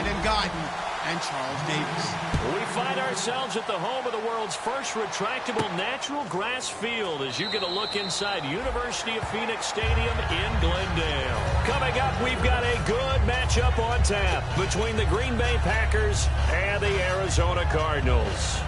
Brandon Guyton and Charles Davis. We find ourselves at the home of the world's first retractable natural grass field as you get a look inside University of Phoenix Stadium in Glendale. Coming up, we've got a good matchup on tap between the Green Bay Packers and the Arizona Cardinals.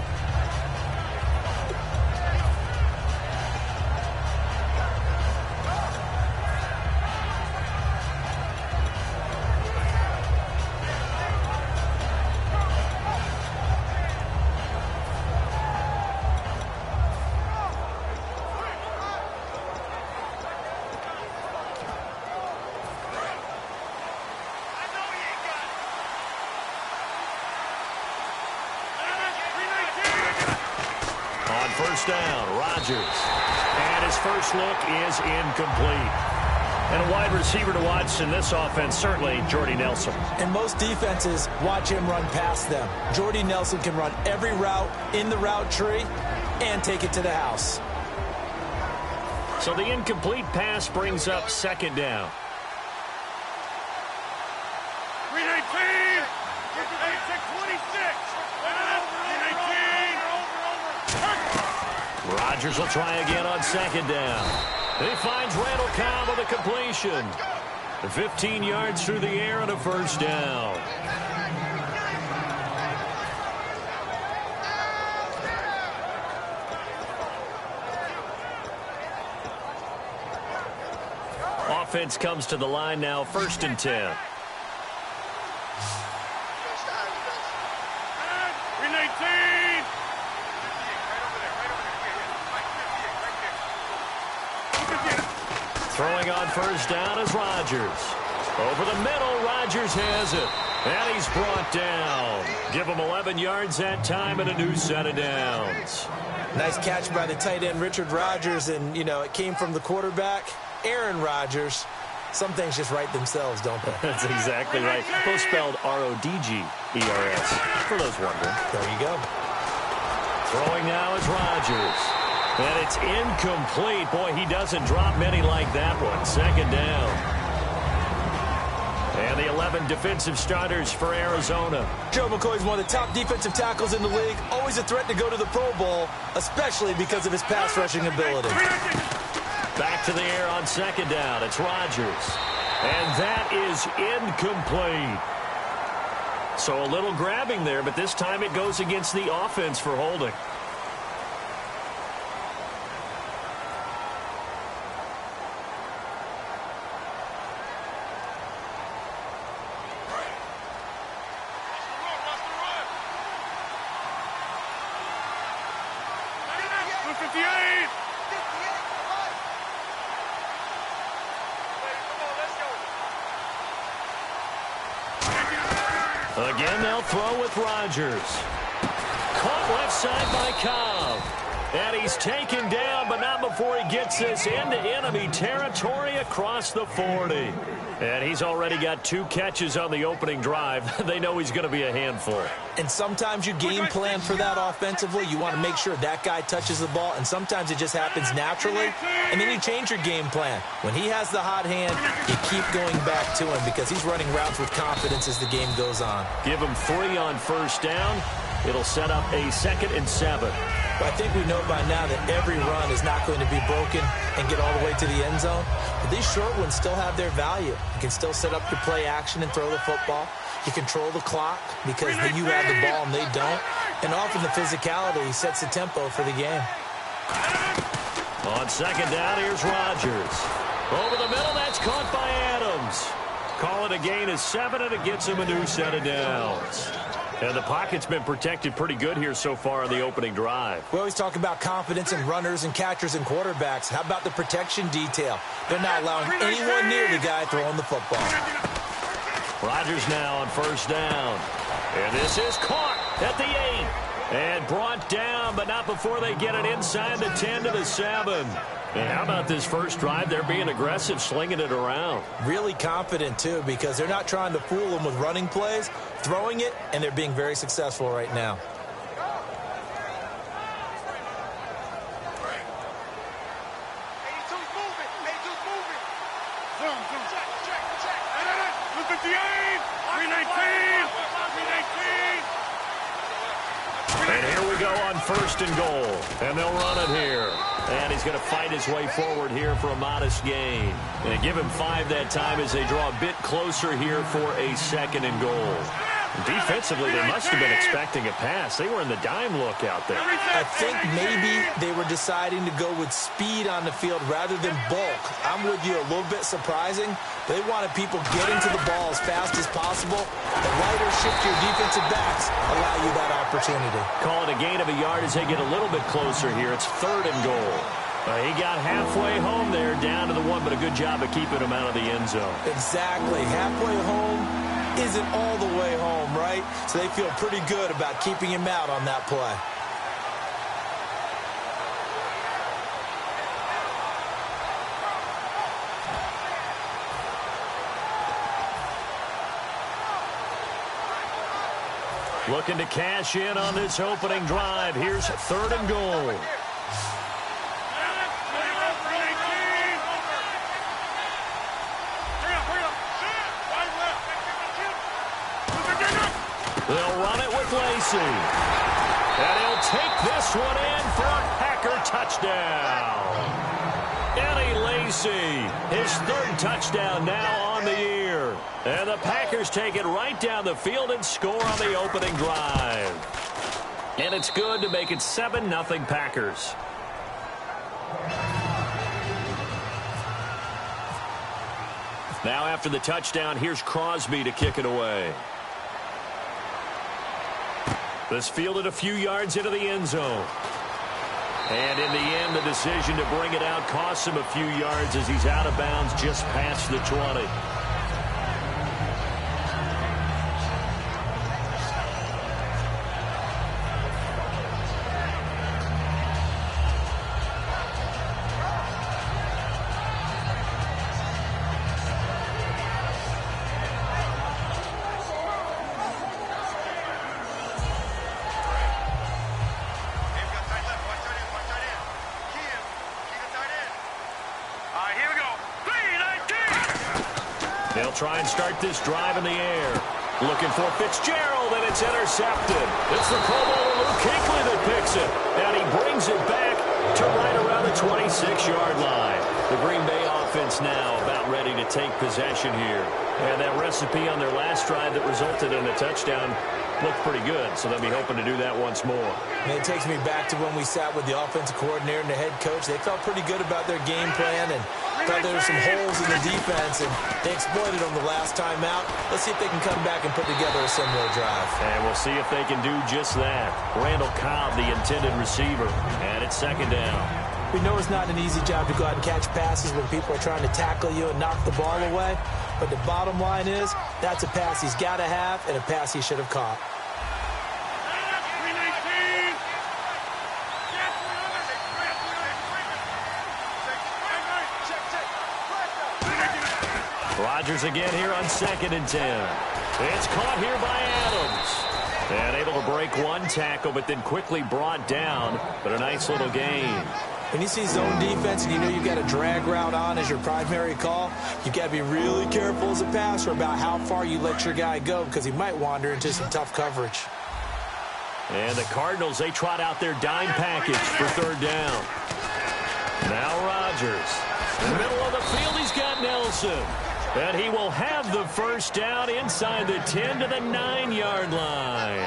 First down, Rodgers. And his first look is incomplete. And a wide receiver to watch in this offense, certainly Jordy Nelson. And most defenses watch him run past them. Jordy Nelson can run every route in the route tree and take it to the house. So the incomplete pass brings up second down. Rodgers will try again on second down. He finds Randall Cobb with a completion. 15 yards through the air and a first down. Offense comes to the line now, 1st and 10. Throwing on first down is Rodgers. Over the middle, Rodgers has it. And he's brought down. Give him 11 yards that time and a new set of downs. Nice catch by the tight end, Richard Rodgers. And, you know, it came from the quarterback, Aaron Rodgers. Some things just write themselves, don't they? That's exactly right. Both spelled R-O-D-G-E-R-S, for those wondering. There you go. Throwing now is Rodgers. And it's incomplete. Boy, he doesn't drop many like that one. Second down. And the 11 defensive starters for Arizona. Joe McCoy's one of the top defensive tackles in the league. Always a threat to go to the Pro Bowl, especially because of his pass rushing ability. Back to the air on second down. It's Rodgers. And that is incomplete. So a little grabbing there, but this time it goes against the offense for holding. Again, they'll throw with Rodgers. Caught left side by Cobb. And he's taken down, but not before he gets this into enemy territory across the 40. And he's already got 2 catches on the opening drive. They know he's going to be a handful. And sometimes you game plan for that offensively. You want to make sure that guy touches the ball, and sometimes it just happens naturally. And then you change your game plan. When he has the hot hand, you keep going back to him because he's running routes with confidence as the game goes on. Give him 3 on first down. It'll set up a 2nd and 7. But I think we know by now that every run is not going to be broken and get all the way to the end zone. But these short ones still have their value. You can still set up your play action and throw the football. You control the clock because you have the ball and they don't. And often the physicality sets the tempo for the game. On second down, here's Rodgers. Over the middle, that's caught by Adams. Call it a gain of 7, and it gets him a new set of downs. And the pocket's been protected pretty good here so far on the opening drive. We always talk about confidence in runners and catchers and quarterbacks. How about the protection detail? They're not allowing anyone near the guy throwing the football. Rodgers now on first down. And this is caught at the 8. And brought down, but not before they get it inside the 10 to the 7. And how about this first drive? They're being aggressive, slinging it around. Really confident, too, because they're not trying to fool them with running plays, throwing it, and they're being very successful right now. And here we go on 1st and goal. And they'll run it here. And he's going to fight his way forward here for a modest gain. And give him 5 that time as they draw a bit closer here for a 2nd and goal. Defensively, they must have been expecting a pass. They were in the dime look out there. I think maybe they were deciding to go with speed on the field rather than bulk. I'm with you, a little bit surprising. They wanted people getting to the ball as fast as possible. The lighter shift your defensive backs allow you that opportunity. Call it a gain of a yard as they get a little bit closer here. It's 3rd and goal. He got halfway home there, down to the 1, but a good job of keeping him out of the end zone. Exactly. Halfway home isn't all the way home, right? So they feel pretty good about keeping him out on that play. Looking to cash in on this opening drive. Here's 3rd and goal. They'll run it with Lacey. And he'll take this one in for a Packer touchdown. Eddie Lacey, his 3rd touchdown now on the year. And the Packers take it right down the field and score on the opening drive. And it's good to make it 7-0 Packers. Now after the touchdown, here's Crosby to kick it away. This fielded a few yards into the end zone. And in the end, the decision to bring it out costs him a few yards as he's out of bounds just past the 20. They'll try and start this drive in the air. Looking for Fitzgerald, and it's intercepted. It's the Pro Bowler Luke Kuechly that picks it. And he brings it back to right around the 26-yard line. The Green Bay offense now about ready to take possession here. And that recipe on their last drive that resulted in a touchdown looked pretty good, so they'll be hoping to do that once more. And it takes me back to when we sat with the offensive coordinator and the head coach. They felt pretty good about their game plan and thought there were some holes in the defense, and they exploited them the last time out. Let's see if they can come back and put together a similar drive. And we'll see if they can do just that. Randall Cobb, the intended receiver, and it's 2nd down. We know it's not an easy job to go out and catch passes when people are trying to tackle you and knock the ball away. But the bottom line is, that's a pass he's got to have and a pass he should have caught. Rodgers again here on 2nd and 10. It's caught here by Adams. And able to break one tackle, but then quickly brought down. But a nice little gain. When you see zone defense and you know you've got a drag route on as your primary call, you've got to be really careful as a passer about how far you let your guy go because he might wander into some tough coverage. And the Cardinals, they trot out their dime package for 3rd down. Now Rodgers. In the middle of the field, he's got Nelson. And he will have the 1st down inside the 10 to the 9-yard line.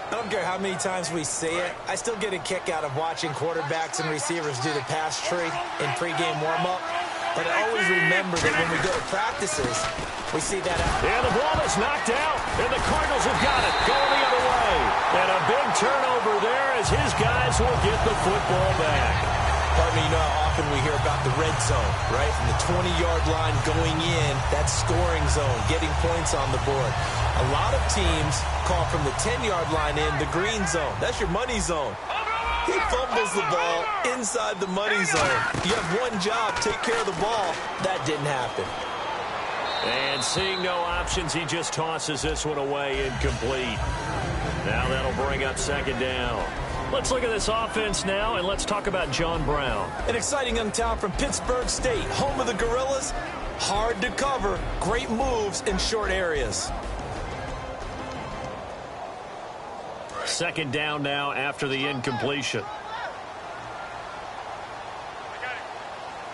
I don't care how many times we see it. I still get a kick out of watching quarterbacks and receivers do the pass tree in pregame warm-up. But I always remember that when we go to practices, we see that out. And the ball is knocked out, and the Cardinals have got it going the other way. And a big turnover there as his guys will get the football back. Pardon me, you know how often we hear about the red zone, right? From the 20-yard line going in, that scoring zone, getting points on the board. A lot of teams call from the 10-yard line in the green zone. That's your money zone. He fumbles the ball inside the money zone. You have one job, take care of the ball. That didn't happen. And seeing no options, he just tosses this one away incomplete. Now that'll bring up 2nd down. Let's look at this offense now, and let's talk about John Brown. An exciting young talent from Pittsburgh State, home of the Gorillas. Hard to cover, great moves in short areas. Second down now after the incompletion.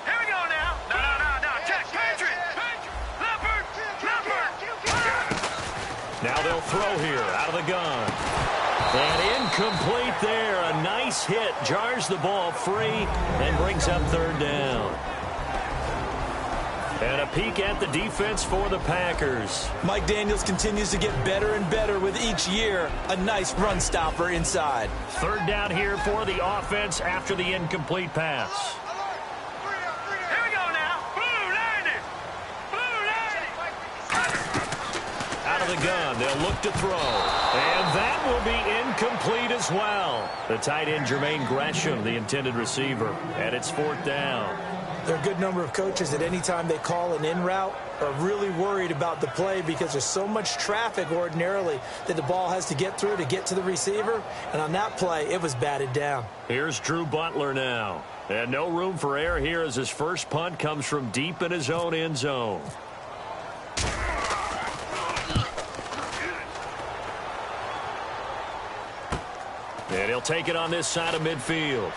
Here we go now. No. Jack, Patriot. Leopard. Now they'll throw here out of the gun. And incomplete there. A nice hit. Jars the ball free and brings up third down. And a peek at the defense for the Packers. Mike Daniels continues to get better and better with each year. A nice run stopper inside. Third down here for the offense after the incomplete pass. Here we go now. Blue 90. Out of the gun, they'll look to throw. And that will be incomplete as well. The tight end, Jermaine Gresham, the intended receiver. And it's fourth down. There are a good number of coaches that any time they call an in route are really worried about the play because there's so much traffic ordinarily that the ball has to get through to get to the receiver. And on that play, it was batted down. Here's Drew Butler now. And no room for error here as his first punt comes from deep in his own end zone. And he'll take it on this side of midfield.